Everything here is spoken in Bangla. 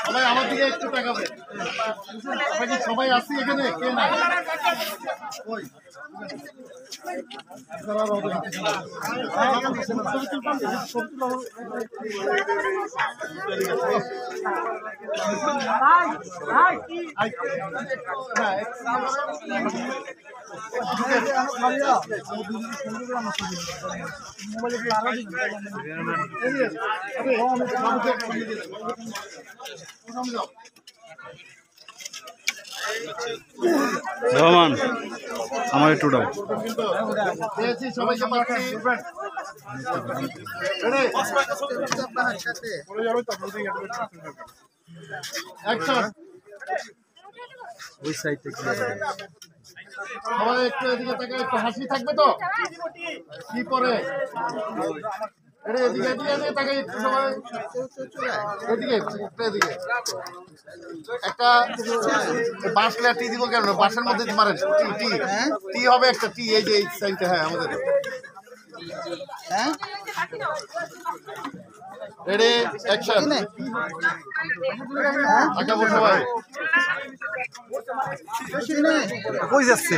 সবাই আমার দিকে একটু তাকাবে। সবাই আসি এখানে, কে না রহমান আমার একটু দাও। সবাইকে ওই সাইড থেকে সবাই একটু এদিকে তাকে একটু হাসি থাকবে তো কি পরে এদিকে এদিকে এদিকে তাকে একটু সবাই এদিকে এদিকে একটা বাঁশলা টি দিব কেন বাঁশের মধ্যে মারেন টি টি টি হবে একটা টি এই যে এই সাইডটা হ্যাঁ আমাদের হ্যাঁ রেডি অ্যাকশন আগাবো সবাই কই যাচ্ছে